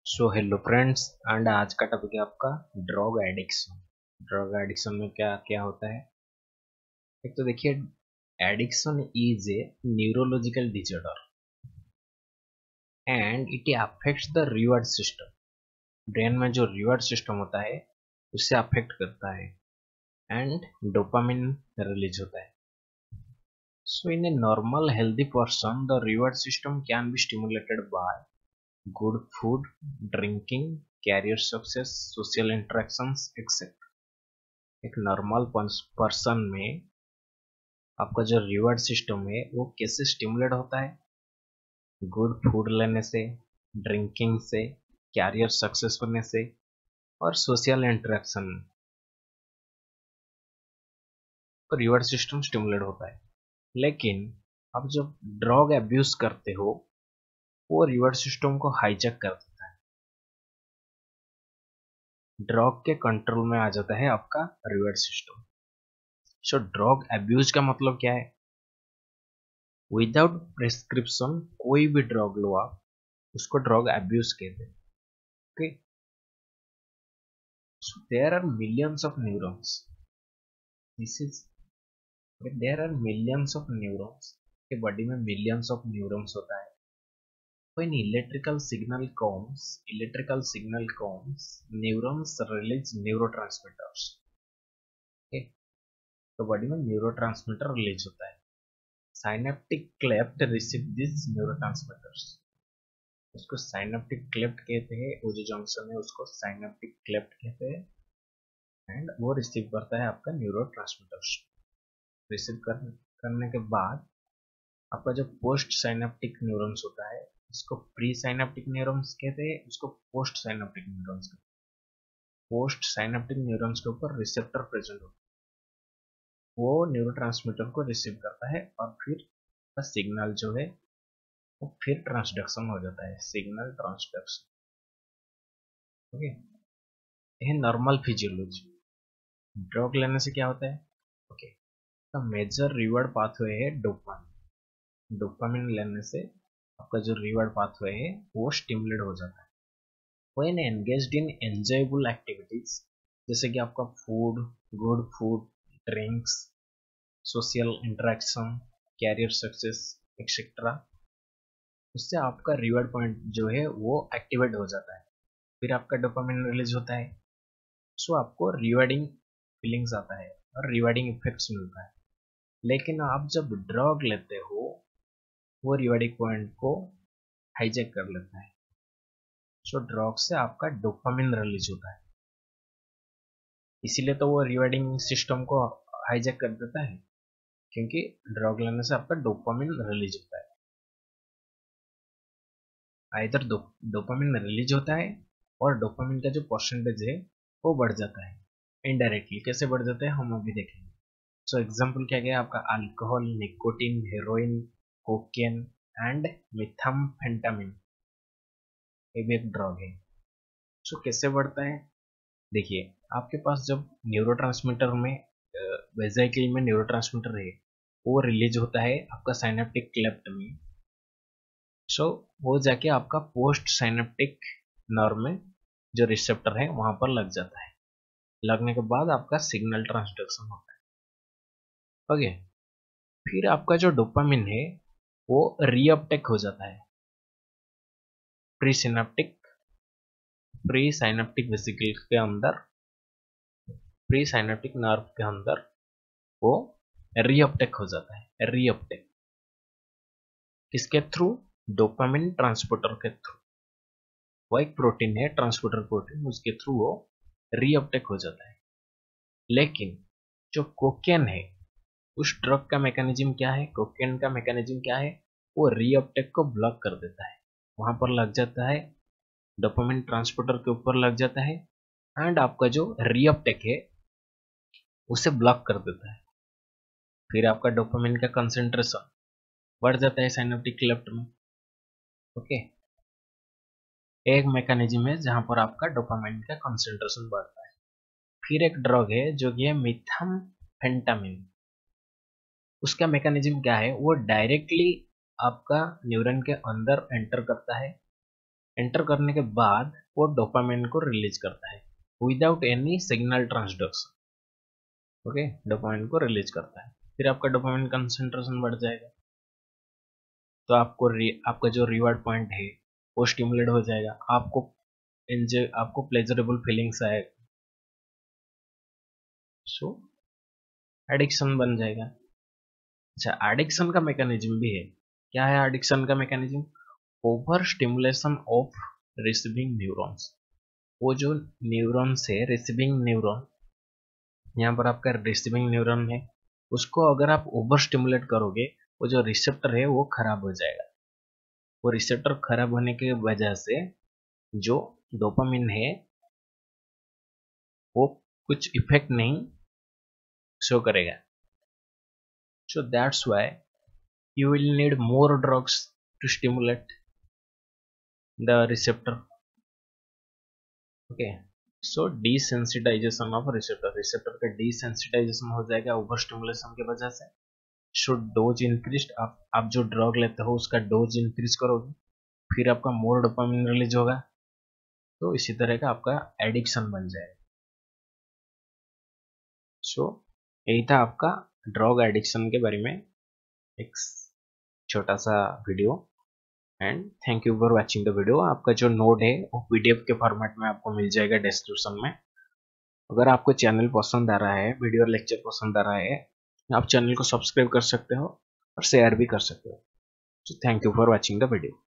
So hello friends and आज का topic है आपका ड्रग एडिक्शन। ड्रग एडिक्शन में क्या क्या होता है। एक तो देखिए, addiction is a neurological disorder and it affects the reward system. Brain में जो रिवॉर्ड सिस्टम होता है उससे अफेक्ट करता है एंड डोपामिन रिलीज होता है। So in a normal healthy person the reward system can be stimulated by good food, drinking, career success, social interactions etcetera. एक नॉर्मल पर्सन में आपका जो रिवॉर्ड सिस्टम है वो कैसे स्टिमुलेट होता है? गुड फूड लेने से, ड्रिंकिंग से, कैरियर सक्सेस होने से और सोशल इंटरेक्शन में तो रिवॉर्ड सिस्टम स्टिमुलेट होता है। लेकिन आप जब ड्रग अब्यूज करते हो वो रिवॉर्ड सिस्टम को हाईजैक कर देता है। ड्रग के कंट्रोल में आ जाता है आपका reward system. So drug abuse का मतलब क्या है? विदाउट प्रिस्क्रिप्शन कोई भी ड्रग लो आप, उसको ड्रग अब्यूज कहते हैं। Okay, so there are millions of neurons. This is there are millions of neurons. के बॉडी में millions of neurons होता है। When electrical signal comes, neurons release neurotransmitters. Okay, तो बॉडी में न्यूरोट्रांसमीटर रिलीज होता है। Synaptic cleft receive this neurotransmitters. उसको synaptic cleft कहते हैं, वो जो जंक्शन है उसको साइनेप्टिक क्लेफ्ट कहते हैं एंड वो रिसीव करता है आपका न्यूरोट्रांसमीटर्स। रिसीव करने के बाद आपका जो पोस्ट साइनेप्टिक न्यूरॉन्स होता है इसको प्री साइनेप्टिक न्यूरॉन्स कहते हैं, उसको पोस्ट साइनेप्टिक न्यूरॉन्स कहते हैं। पोस्ट साइनेप्टिक न्यूरॉन्स के ऊपर रिसेप्टर प्रेजेंट होता है, वो न्यूरोट्रांसमीटर को रिसीव करता है और फिर सिग्नल जो है वो फिर ट्रांसडक्शन हो जाता है, सिग्नल ट्रांसडक्शन। ओके, ये नॉर्मल फिजियोलॉजी। ड्रग लेने से क्या होता है? ओके, तो मेजर रिवॉर्ड पाथवे है डोपामिन। डोपामिन लेने से आपका जो रिवॉर्ड पाथवे है वो स्टिमुलेट हो जाता है। When engaged in enjoyable activities, जैसे कि आपका food, good food, drinks, social interaction, career success etcetera, उससे आपका रिवॉर्ड पॉइंट जो है वो एक्टिवेट हो जाता है। फिर आपका डोपामिन रिलीज होता है। सो आपको रिवार्डिंग फीलिंग्स आता है और रिवार्डिंग इफेक्ट्स मिलता है। लेकिन आप जब ड्रग लेते हो वो रिवार्डिंग पॉइंट को हाईजैक कर लेता है। सो ड्रग से आपका डोपामिन रिलीज होता है, इसीलिए तो वो रिवार्डिंग सिस्टम को हाईजैक कर देता है, क्योंकि ड्रग लेने से आपका डोपामिन रिलीज होता है। इधर डोपामिन रिलीज होता है और डोपामिन का जो परसेंटेज है वो बढ़ जाता है। इनडायरेक्टली कैसे बढ़ जाता है हम अभी देखेंगे। सो एग्जाम्पल क्या गया आपका? Alcohol, nicotine, heroin, cocaine and methamphetamine, ये भी एक ड्रग है। सो कैसे बढ़ता है? देखिए, आपके पास जब न्यूरोट्रांसमीटर में वेजाइकल में न्यूरोट्रांसमीटर है वो रिलीज होता है आपका साइनेप्टिक क्लेफ्ट में। सो वो जाके आपका पोस्ट साइनेप्टिक नर्व में जो रिसेप्टर है वहां पर लग जाता है। लगने के बाद आपका सिग्नल ट्रांसडक्शन होता है। ओके, फिर आपका जो डोपामिन है वो रीअपटेक हो जाता है pre synaptic pre synaptic vesicle के अंदर, प्री साइनेप्टिक नर्व के अंदर वो रीअपटेक हो जाता है। रीअपटेक किसके थ्रू? डोपामिन ट्रांसपोर्टर के थ्रू। वो एक प्रोटीन है, ट्रांसपोर्टर प्रोटीन, उसके थ्रू वो रीअपटेक हो जाता है। लेकिन जो कोकेन है उस ड्रग का मैकेनिज्म क्या है? कोकेन का मैकेनिज्म क्या है? वो रीअपटेक को ब्लॉक कर देता है। वहां पर लग जाता है, डोपामिन ट्रांसपोर्टर के ऊपर लग जाता है एंड आपका जो रीअपटेक है उसे ब्लॉक कर देता है। फिर आपका डोपामिन का कंसेंट्रेशन बढ़ जाता है साइनेप्टिक क्लेफ्ट में। ओके, एक मैकेनिज्म है जहां पर आपका डोपामिन का कंसेंट्रेशन बढ़ता है। फिर एक ड्रग है जो कि है मिथाम्फेटामिन। उसका मैकेनिज्म क्या है? वो डायरेक्टली आपका न्यूरॉन के अंदर एंटर करता है एंटर करने के बाद वो डोपामिन को रिलीज करता है without any signal transduction. Okay, dopamine को रिलीज करता है, फिर आपका डोपामिन कंसंट्रेशन बढ़ जाएगा, तो आपका जो रिवार्ड पॉइंट है वो स्टिमुलेट हो जाएगा, आपको प्लेजरेबल फीलिंग्स आएगा, सो एडिक्शन बन जाएगा। अच्छा, एडिक्शन का मैकेनिज्म भी है। क्या है एडिक्शन का mechanism? Over stimulation of receiving neurons. वो जो न्यूरॉन्स है, रिसीविंग न्यूरॉन, यहाँ पर आपका रिसीविंग न्यूरॉन है, उसको अगर आप ओवर स्टिमुलेट करोगे, वो जो रिसेप्टर है वो खराब हो जाएगा। वो रिसेप्टर खराब होने की वजह से जो डोपामिन है वो कुछ इफेक्ट नहीं शो करेगा। So that's why you will need more drugs to stimulate the receptor. Okay, so desensitization of receptor का desensitization हो जाएगा ओवर स्टिमुलेशन की वजह से। So डोज इंक्रीज, आप जो ड्रग लेते हो उसका डोज इंक्रीज करोगे, फिर आपका मोर डोपामिन रिलीज होगा, तो इसी तरह का आपका एडिक्शन बन जाएगा। सो यही था आपका ड्रग एडिक्शन के बारे में एक छोटा सा video, and thank you for watching the video. आपका जो नोट है वो पीडीएफ के फॉर्मेट में आपको मिल जाएगा डिस्क्रिप्शन में। अगर आपको चैनल पसंद आ रहा है, वीडियो लेक्चर पसंद आ रहा है, आप चैनल को सब्सक्राइब कर सकते हो और शेयर भी कर सकते हो। So thank you for watching the video.